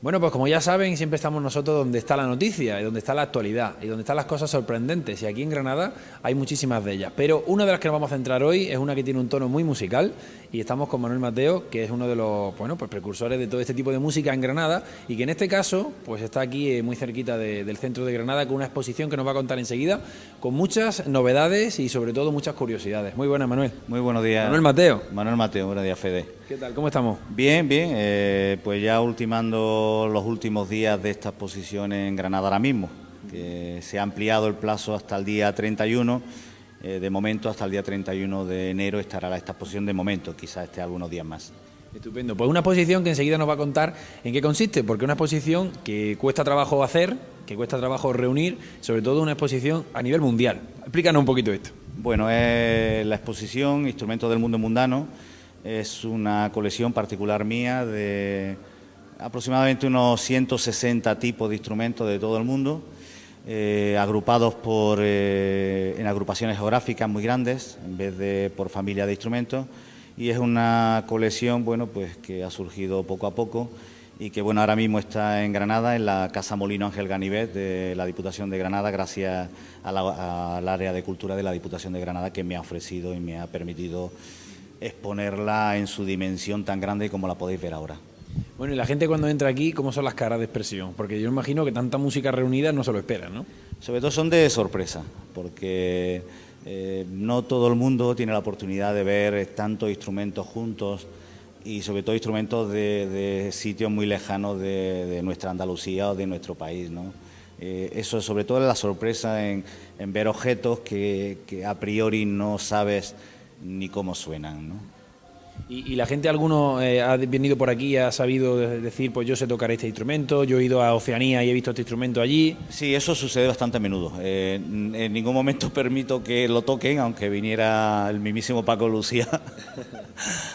Bueno, pues como ya saben, siempre estamos nosotros donde está la noticia y donde está la actualidad y donde están las cosas sorprendentes. Y aquí en Granada hay muchísimas de ellas. Pero una de las que nos vamos a centrar hoy es una que tiene un tono muy musical y estamos con Manuel Mateo, que es uno de los pues precursores de todo este tipo de música en Granada y que en este caso pues está aquí muy cerquita del centro de Granada con una exposición que nos va a contar enseguida con muchas novedades y sobre todo muchas curiosidades. Muy buenas, Manuel. Muy buenos días. Manuel Mateo. Manuel Mateo, buenos días, Fede. ¿Qué tal? ¿Cómo estamos? Bien, bien. Pues ya ultimando los últimos días de esta exposición en Granada ahora mismo, que se ha ampliado el plazo hasta el día 31. De momento, hasta el día 31 de enero estará esta exposición de momento, quizás esté algunos días más. Estupendo. Pues una exposición que enseguida nos va a contar en qué consiste, porque es una exposición que cuesta trabajo hacer, que cuesta trabajo reunir, sobre todo una exposición a nivel mundial. Explícanos un poquito esto. Bueno, es la exposición Instrumentos del Mundo Mundano. Es una colección particular mía de aproximadamente unos 160 tipos de instrumentos de todo el mundo, agrupados en agrupaciones geográficas muy grandes, en vez de por familia de instrumentos. Y es una colección, bueno, pues que ha surgido poco a poco y que, bueno, ahora mismo está en Granada, en la Casa Molino Ángel Ganivet de la Diputación de Granada, gracias al área de cultura de la Diputación de Granada, que me ha ofrecido y me ha permitido exponerla en su dimensión tan grande como la podéis ver ahora. Bueno, y la gente cuando entra aquí, ¿cómo son las caras de expresión? Porque yo imagino que tanta música reunida no se lo esperan, ¿no? Sobre todo son de sorpresa, porque no todo el mundo tiene la oportunidad de ver tantos instrumentos juntos y sobre todo instrumentos de sitios muy lejanos de nuestra Andalucía o de nuestro país, ¿no? Eso sobre todo es la sorpresa en ver objetos que a priori no sabes ni cómo suenan, ¿no? Y la gente, alguno ha venido por aquí y ha sabido decir, pues yo sé tocar este instrumento, yo he ido a Oceanía y he visto este instrumento allí. Sí, eso sucede bastante a menudo. En ningún momento permito que lo toquen, aunque viniera el mismísimo Paco Lucía.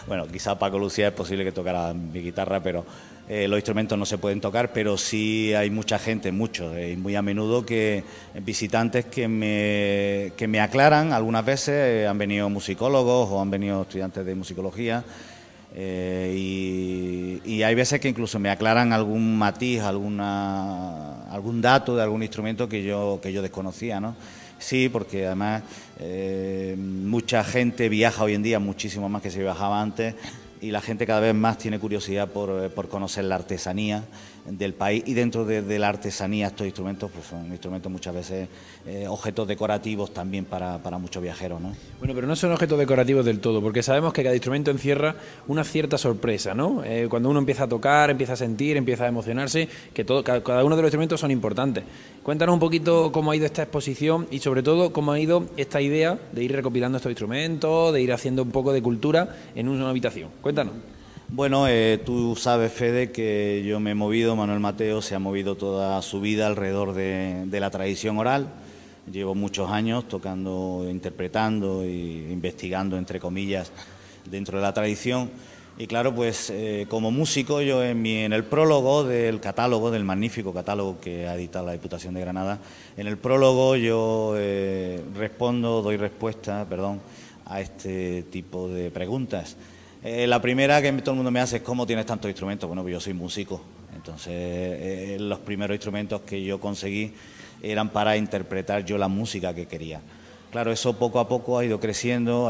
Bueno, quizá Paco Lucía es posible que tocara mi guitarra, pero los instrumentos no se pueden tocar, pero sí hay mucha gente, muchos, y muy a menudo que visitantes que me aclaran. Algunas veces han venido musicólogos o han venido estudiantes de musicología, y hay veces que incluso me aclaran algún matiz, algún dato de algún instrumento que yo desconocía, ¿no? Sí, porque además mucha gente viaja hoy en día, muchísimo más que se viajaba antes, y la gente cada vez más tiene curiosidad por conocer la artesanía del país, y dentro de la artesanía estos instrumentos pues son instrumentos muchas veces objetos decorativos también para muchos viajeros, ¿no? Bueno, pero no son objetos decorativos del todo, porque sabemos que cada instrumento encierra una cierta sorpresa, ¿no? Cuando uno empieza a tocar, empieza a sentir, empieza a emocionarse, que cada uno de los instrumentos son importantes. Cuéntanos un poquito cómo ha ido esta exposición y sobre todo cómo ha ido esta idea de ir recopilando estos instrumentos, de ir haciendo un poco de cultura en una habitación. Cuéntanos. Bueno, tú sabes, Fede, que yo me he movido, Manuel Mateo se ha movido toda su vida alrededor de la tradición oral. Llevo muchos años tocando, interpretando e investigando, entre comillas, dentro de la tradición. Y claro, pues como músico, yo en el prólogo del catálogo, del magnífico catálogo que ha editado la Diputación de Granada, en el prólogo yo doy respuesta, a este tipo de preguntas. La primera que todo el mundo me hace es: ¿cómo tienes tantos instrumentos? Bueno, pues yo soy músico, entonces los primeros instrumentos que yo conseguí eran para interpretar yo la música que quería. Claro, eso poco a poco ha ido creciendo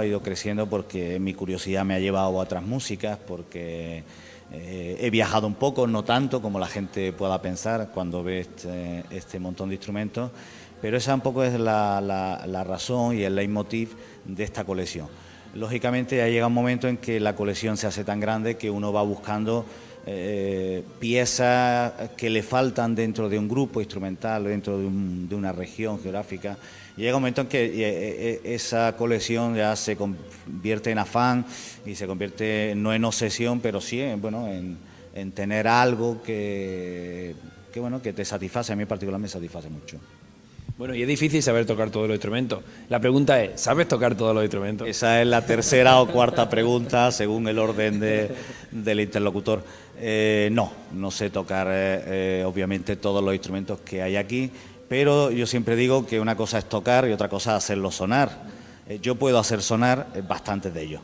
porque mi curiosidad me ha llevado a otras músicas, porque he viajado un poco, no tanto como la gente pueda pensar cuando ve este montón de instrumentos, pero esa un poco es la razón y el leitmotiv de esta colección. Lógicamente ya llega un momento en que la colección se hace tan grande que uno va buscando piezas que le faltan dentro de un grupo instrumental, dentro de una región geográfica. Llega un momento en que esa colección ya se convierte en afán y se convierte no en obsesión, pero sí en tener algo que te satisface. A mí particularmente me satisface mucho. Bueno, y es difícil saber tocar todos los instrumentos. La pregunta es, ¿sabes tocar todos los instrumentos? Esa es la tercera o cuarta pregunta, según el orden del interlocutor. No sé tocar, obviamente, todos los instrumentos que hay aquí, pero yo siempre digo que una cosa es tocar y otra cosa es hacerlo sonar. Yo puedo hacer sonar bastantes de ellos.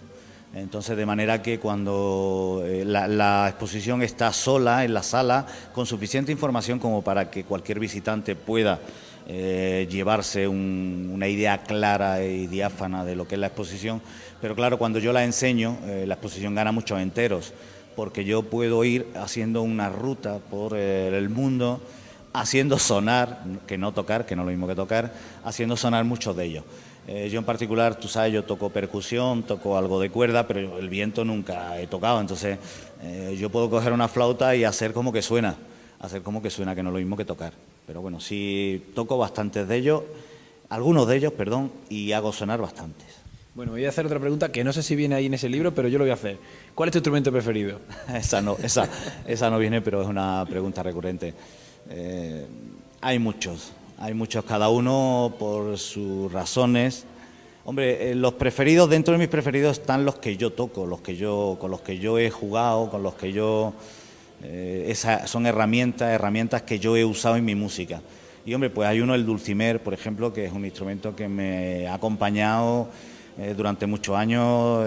Entonces, de manera que cuando la exposición está sola en la sala, con suficiente información como para que cualquier visitante pueda llevarse una idea clara y diáfana de lo que es la exposición, pero claro, cuando yo la enseño, la exposición gana muchos enteros, porque yo puedo ir haciendo una ruta por el mundo, haciendo sonar, que no tocar, que no es lo mismo que tocar, haciendo sonar muchos de ellos. Yo en particular, tú sabes, yo toco percusión, toco algo de cuerda, pero el viento nunca he tocado, entonces yo puedo coger una flauta y hacer como que suena, que no es lo mismo que tocar. Pero bueno, sí toco bastantes de ellos, algunos de ellos, perdón, y hago sonar bastantes. Bueno, voy a hacer otra pregunta que no sé si viene ahí en ese libro, pero yo lo voy a hacer. ¿Cuál es tu instrumento preferido? Esa no viene, pero es una pregunta recurrente. Hay muchos, cada uno por sus razones. Hombre, los preferidos, dentro de mis preferidos están los que yo toco, con los que yo he jugado, con los que yo... esas son herramientas que yo he usado en mi música. Y hombre, pues hay uno, el dulcimer, por ejemplo, que es un instrumento que me ha acompañado durante muchos años,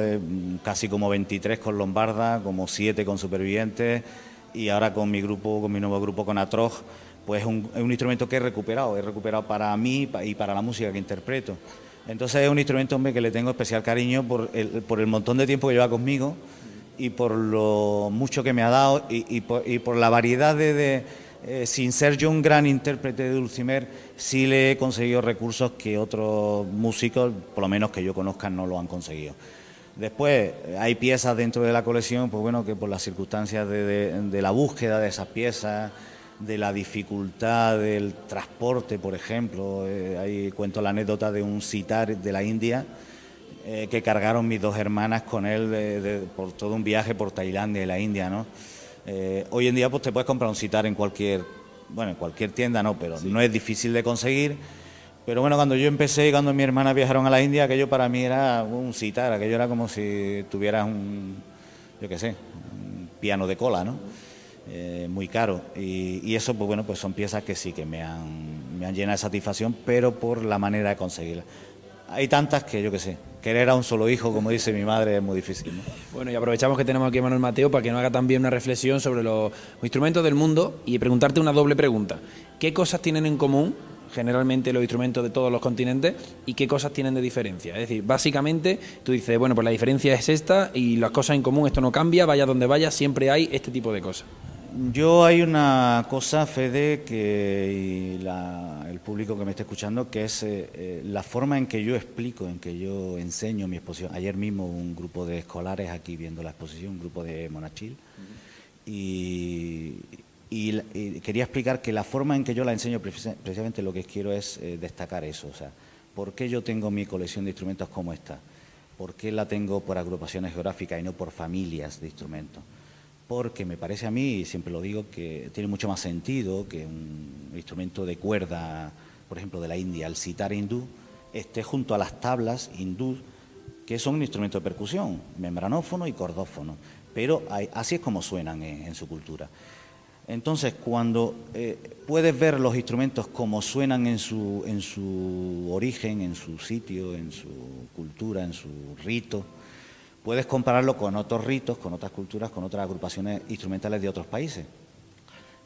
casi como 23 con Lombarda, como 7 con Supervivientes, y ahora con mi nuevo grupo con Atroz, pues es un instrumento que he recuperado para mí y para la música que interpreto. Entonces es un instrumento, hombre, que le tengo especial cariño por el montón de tiempo que lleva conmigo y por lo mucho que me ha dado y por la variedad sin ser yo un gran intérprete de dulcimer, sí le he conseguido recursos que otros músicos, por lo menos que yo conozca, no lo han conseguido. Después hay piezas dentro de la colección, pues bueno, que por las circunstancias de la búsqueda de esas piezas, de la dificultad del transporte, por ejemplo, ahí cuento la anécdota de un sitar de la India que cargaron mis dos hermanas con él por todo un viaje por Tailandia y la India, ¿no? Hoy en día pues te puedes comprar un sitar en cualquier tienda, no, pero sí, no es difícil de conseguir. Pero bueno, cuando yo empecé y cuando mis hermanas viajaron a la India, aquello para mí era un sitar, aquello era como si tuvieras un piano de cola, ¿no? Muy caro. Y eso, pues bueno, pues son piezas que sí que me han llenado de satisfacción, pero por la manera de conseguirlas. Hay tantas que, querer a un solo hijo, como dice mi madre, es muy difícil, ¿no? Bueno, y aprovechamos que tenemos aquí a Manuel Mateo para que nos haga también una reflexión sobre los instrumentos del mundo y preguntarte una doble pregunta. ¿Qué cosas tienen en común generalmente los instrumentos de todos los continentes y qué cosas tienen de diferencia? Es decir, básicamente tú dices, bueno, pues la diferencia es esta y las cosas en común, esto no cambia, vaya donde vaya, siempre hay este tipo de cosas. Yo hay una cosa, Fede, el público que me está escuchando, que es la forma en que yo explico, en que yo enseño mi exposición. Ayer mismo un grupo de escolares aquí viendo la exposición, un grupo de Monachil, y quería explicar que la forma en que yo la enseño, precisamente lo que quiero es destacar eso. O sea, ¿por qué yo tengo mi colección de instrumentos como esta? ¿Por qué la tengo por agrupaciones geográficas y no por familias de instrumentos? Porque me parece a mí, y siempre lo digo, que tiene mucho más sentido que un instrumento de cuerda, por ejemplo, de la India, el sitar hindú, esté junto a las tablas hindú, que son un instrumento de percusión, membranófono y cordófono, pero así es como suenan en su cultura. Entonces, cuando puedes ver los instrumentos como suenan en su origen, en su sitio, en su cultura, en su rito, puedes compararlo con otros ritos, con otras culturas, con otras agrupaciones instrumentales de otros países.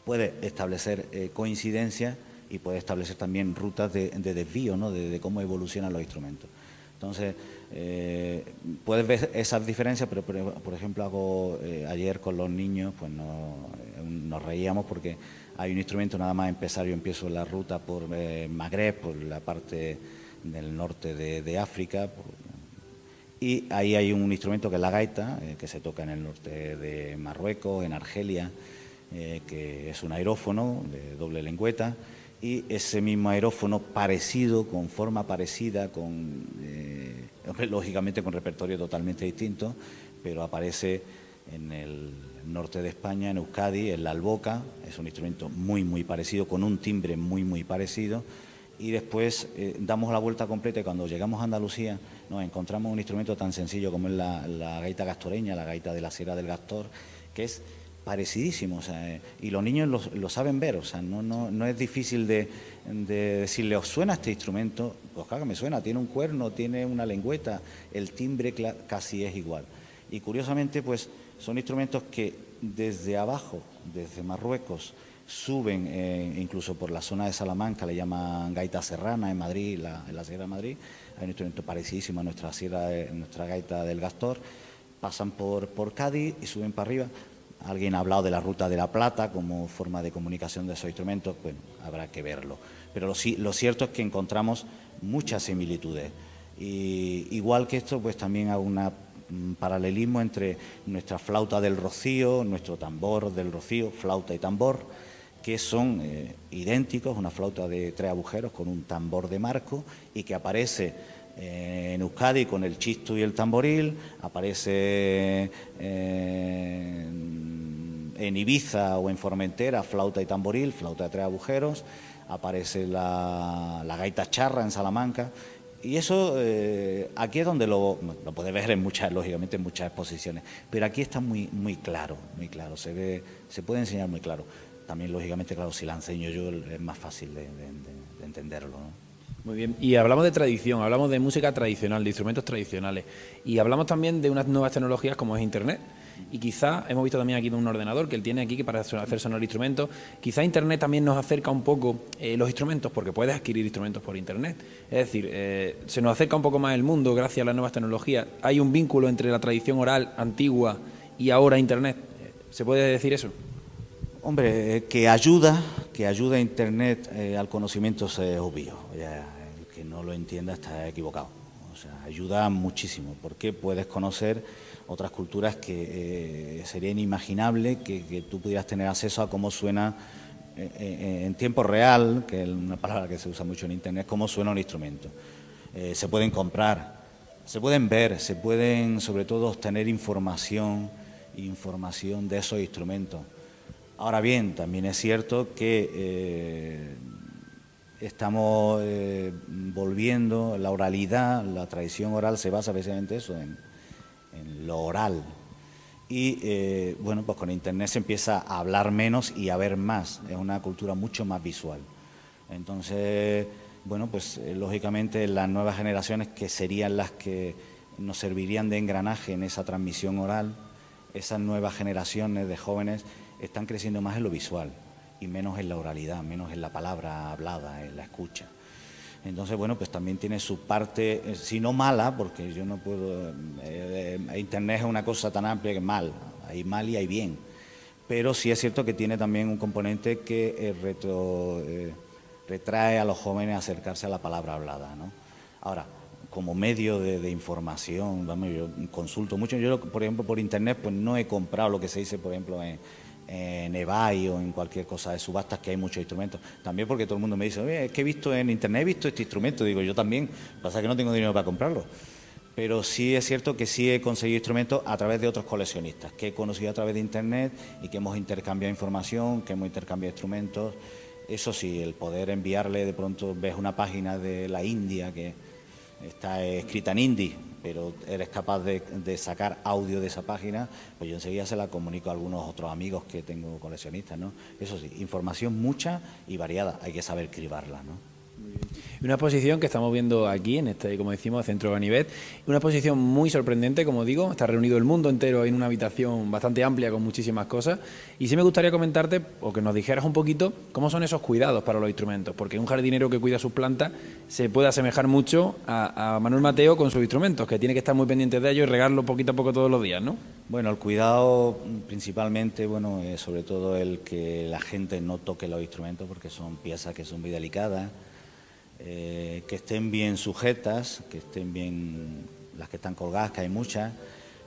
Puedes establecer coincidencias y puedes establecer también rutas de desvío, ¿no? de cómo evolucionan los instrumentos. Entonces, puedes ver esas diferencias, pero por ejemplo, ayer con los niños, pues nos reíamos porque hay un instrumento, nada más empezar, yo empiezo la ruta por Magreb, por la parte del norte de África, y ahí hay un instrumento que es la gaita, que se toca en el norte de Marruecos, en Argelia, que es un aerófono de doble lengüeta, y ese mismo aerófono parecido, con forma parecida, lógicamente con repertorio totalmente distinto, pero aparece en el norte de España, en Euskadi, en la alboca. Es un instrumento muy, muy parecido, con un timbre muy, muy parecido. Y después damos la vuelta completa y cuando llegamos a Andalucía nos encontramos un instrumento tan sencillo como es la gaita gastoreña, la gaita de la Sierra del Gastor, que es parecidísimo, o sea, y los niños lo saben ver, o sea, no es difícil de decirle, ¿os suena este instrumento? Pues claro que me suena, tiene un cuerno, tiene una lengüeta, el timbre casi es igual. Y curiosamente, pues son instrumentos que desde abajo, desde Marruecos, suben, incluso por la zona de Salamanca, le llaman gaita serrana en Madrid, en la Sierra de Madrid, hay un instrumento parecidísimo a nuestra gaita del Gastor, pasan por Cádiz y suben para arriba. Alguien ha hablado de la Ruta de la Plata como forma de comunicación de esos instrumentos, bueno, habrá que verlo. Pero lo cierto es que encontramos muchas similitudes. Y igual que esto, pues también hay un paralelismo entre nuestra flauta del Rocío, nuestro tambor del Rocío, flauta y tambor, que son idénticos, una flauta de 3 agujeros con un tambor de marco y que aparece en Euskadi con el chistu y el tamboril, aparece en Ibiza o en Formentera flauta y tamboril, flauta de 3 agujeros, aparece la gaita charra en Salamanca. Y eso aquí es donde lo puedes ver lógicamente en muchas exposiciones, pero aquí está muy claro, se puede enseñar muy claro. También, lógicamente, claro, si la enseño yo es más fácil de entenderlo, ¿no? Muy bien, y hablamos de tradición, hablamos de música tradicional, de instrumentos tradicionales, y hablamos también de unas nuevas tecnologías como es Internet, y quizá hemos visto también aquí un ordenador que él tiene aquí que para hacer sonar instrumentos, quizá Internet también nos acerca un poco los instrumentos, porque puedes adquirir instrumentos por Internet, es decir, se nos acerca un poco más el mundo gracias a las nuevas tecnologías. Hay un vínculo entre la tradición oral antigua y ahora Internet, ¿se puede decir eso? Hombre, que ayuda Internet al conocimiento es obvio. Ya, el que no lo entienda está equivocado. O sea, ayuda muchísimo, porque puedes conocer otras culturas que sería inimaginable que tú pudieras tener acceso a cómo suena en tiempo real, que es una palabra que se usa mucho en Internet, cómo suena un instrumento. Se pueden comprar, se pueden ver, se pueden sobre todo obtener información de esos instrumentos. Ahora bien, también es cierto que estamos volviendo, la oralidad, la tradición oral se basa precisamente eso, en lo oral. Y bueno, pues con Internet se empieza a hablar menos y a ver más, es una cultura mucho más visual. Entonces, bueno, pues lógicamente las nuevas generaciones que serían las que nos servirían de engranaje en esa transmisión oral, esas nuevas generaciones de jóvenes están creciendo más en lo visual y menos en la oralidad, menos en la palabra hablada, en la escucha. Entonces, bueno, pues también tiene su parte, si no mala, porque yo no puedo... Internet es una cosa tan amplia que mal, hay mal y hay bien. Pero sí es cierto que tiene también un componente que retrae a los jóvenes a acercarse a la palabra hablada, ¿no? Ahora, como medio de información, vamos, yo consulto mucho. Yo, por ejemplo, por Internet, pues no he comprado lo que se dice, por ejemplo, en eBay o en cualquier cosa de subastas, que hay muchos instrumentos. También porque todo el mundo me dice, oye, es que he visto en Internet, he visto este instrumento. Digo, yo también, pasa que no tengo dinero para comprarlo. Pero sí es cierto que sí he conseguido instrumentos a través de otros coleccionistas, que he conocido a través de Internet y que hemos intercambiado información, que hemos intercambiado instrumentos. Eso sí, el poder enviarle, de pronto ves una página de la India que está escrita en hindi, pero eres capaz de sacar audio de esa página, pues yo enseguida se la comunico a algunos otros amigos que tengo coleccionistas, ¿no? Eso sí, información mucha y variada, hay que saber cribarla, ¿no? Una exposición que estamos viendo aquí, en este, como decimos, Centro Ganivet, una exposición muy sorprendente, como digo, está reunido el mundo entero en una habitación bastante amplia con muchísimas cosas, y sí me gustaría comentarte, o que nos dijeras un poquito, cómo son esos cuidados para los instrumentos, porque un jardinero que cuida sus plantas se puede asemejar mucho a Manuel Mateo con sus instrumentos, que tiene que estar muy pendiente de ellos y regarlos poquito a poco todos los días, ¿no? Bueno, el cuidado principalmente, bueno, sobre todo el que la gente no toque los instrumentos, porque son piezas que son muy delicadas, que estén bien sujetas, que estén bien, las que están colgadas, que hay muchas,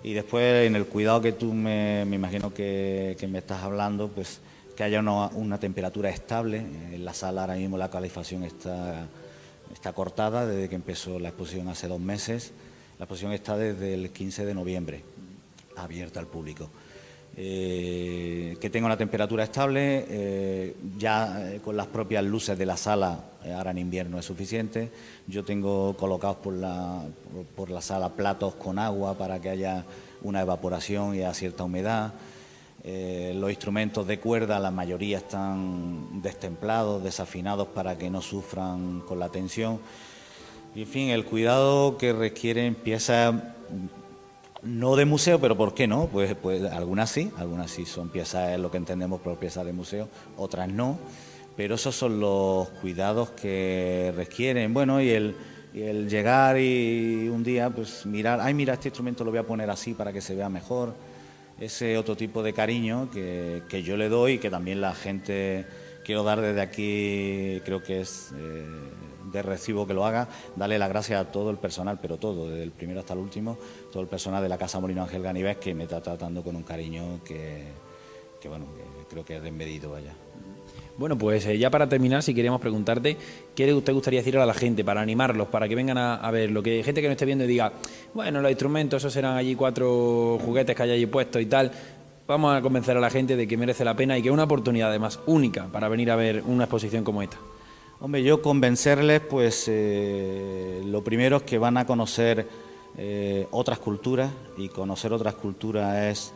y después en el cuidado que tú me imagino que me estás hablando, pues que haya una temperatura estable. En la sala ahora mismo la calefacción está cortada desde que empezó la exposición hace 2 meses. La exposición está desde el 15 de noviembre, abierta al público. Que tenga una temperatura estable, con las propias luces de la sala, ahora en invierno es suficiente. Yo tengo colocados por la sala platos con agua para que haya una evaporación y haya cierta humedad. Los instrumentos de cuerda, la mayoría están destemplados, desafinados para que no sufran con la tensión. Y en fin, el cuidado que requieren piezas No de museo, pero ¿por qué no? Pues algunas sí son piezas, es lo que entendemos por piezas de museo, otras no, pero esos son los cuidados que requieren. Bueno, y el llegar y un día pues mirar, ay mira, este instrumento lo voy a poner así para que se vea mejor, ese otro tipo de cariño que yo le doy y que también la gente, quiero dar desde aquí, creo que es de recibo que lo haga, darle las gracias a todo el personal, pero todo, desde el primero hasta el último, todo el personal de la Casa Molino Ángel Ganives, que me está tratando con un cariño que bueno, que creo que es desmedido, vaya. Bueno, pues ya para terminar, si queríamos preguntarte, ¿qué te gustaría decir a la gente para animarlos, para que vengan a ver lo que gente que no esté viendo y diga, bueno, los instrumentos, esos serán allí 4 juguetes que hay allí puestos y tal? Vamos a convencer a la gente de que merece la pena y que es una oportunidad además única para venir a ver una exposición como esta. Hombre, yo convencerles, pues lo primero es que van a conocer otras culturas, y conocer otras culturas es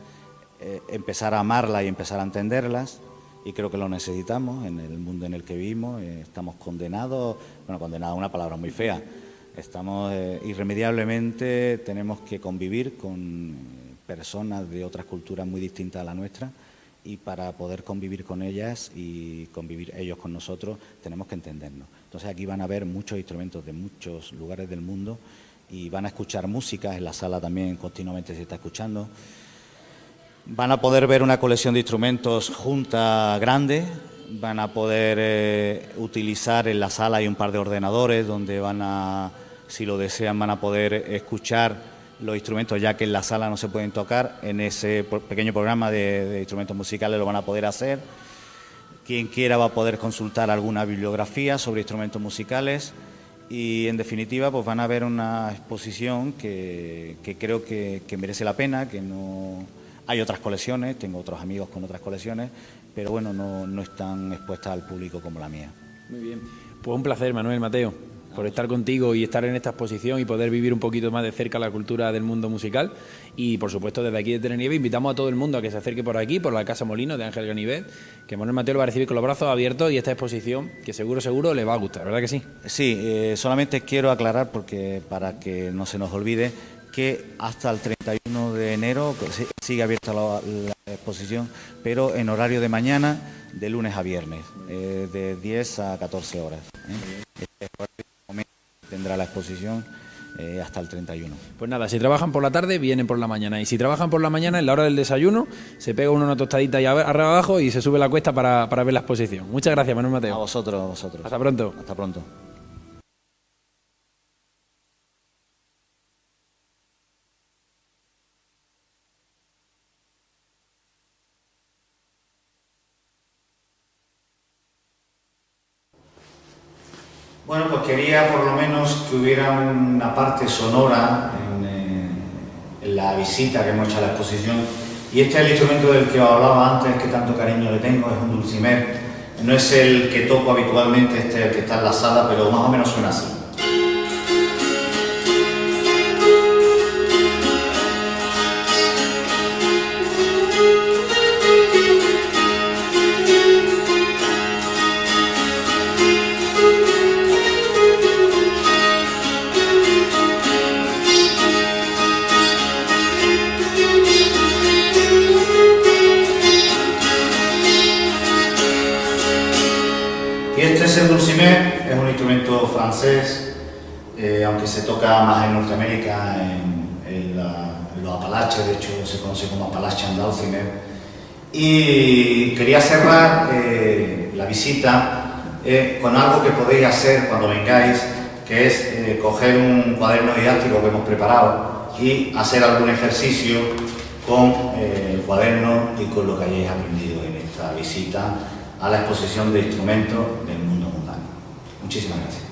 empezar a amarlas y empezar a entenderlas, y creo que lo necesitamos en el mundo en el que vivimos. Estamos condenados, bueno, condenados es una palabra muy fea, estamos irremediablemente, tenemos que convivir con personas de otras culturas muy distintas a la nuestra, y para poder convivir con ellas y convivir ellos con nosotros tenemos que entendernos. Entonces aquí van a ver muchos instrumentos de muchos lugares del mundo y van a escuchar música, en la sala también continuamente se está escuchando. Van a poder ver una colección de instrumentos junta grande, van a poder utilizar en la sala hay un par de ordenadores donde van a, si lo desean, van a poder escuchar los instrumentos, ya que en la sala no se pueden tocar, en ese pequeño programa de instrumentos musicales lo van a poder hacer. Quien quiera va a poder consultar alguna bibliografía sobre instrumentos musicales y, en definitiva, pues van a ver una exposición que creo que merece la pena, que no... Hay otras colecciones, tengo otros amigos con otras colecciones, pero bueno, no están expuestas al público como la mía. Muy bien. Pues un placer, Manuel, Mateo, por estar contigo y estar en esta exposición y poder vivir un poquito más de cerca la cultura del mundo musical. Y, por supuesto, desde aquí de Tenerife invitamos a todo el mundo a que se acerque por aquí, por la Casa Molino de Ángel Ganivet, que Manuel Mateo lo va a recibir con los brazos abiertos, y esta exposición que seguro le va a gustar, ¿verdad que sí? Sí, solamente quiero aclarar, porque para que no se nos olvide, que hasta el 31 de enero sigue abierta la exposición, pero en horario de mañana, de lunes a viernes, de 10 a 14 horas. Tendrá la exposición hasta el 31. Pues nada, si trabajan por la tarde, vienen por la mañana. Y si trabajan por la mañana, en la hora del desayuno, se pega uno una tostadita ahí arriba abajo y se sube la cuesta para ver la exposición. Muchas gracias, Manuel Mateo. A vosotros. Hasta pronto. Hasta pronto. Bueno, pues quería por lo menos que hubiera una parte sonora en la visita que hemos hecho a la exposición. Y este es el instrumento del que os hablaba antes, que tanto cariño le tengo, es un dulcimer. No es el que toco habitualmente, este es el que está en la sala, pero más o menos suena así. Y este es el dulcimer, es un instrumento francés, aunque se toca más en Norteamérica, en los Apalaches, de hecho se conoce como Appalachian Dulcimer. Y quería cerrar la visita con algo que podéis hacer cuando vengáis, que es coger un cuaderno didáctico que hemos preparado y hacer algún ejercicio con el cuaderno y con lo que hayáis aprendido en esta visita a la exposición de instrumentos del mundo mundano. Muchísimas gracias.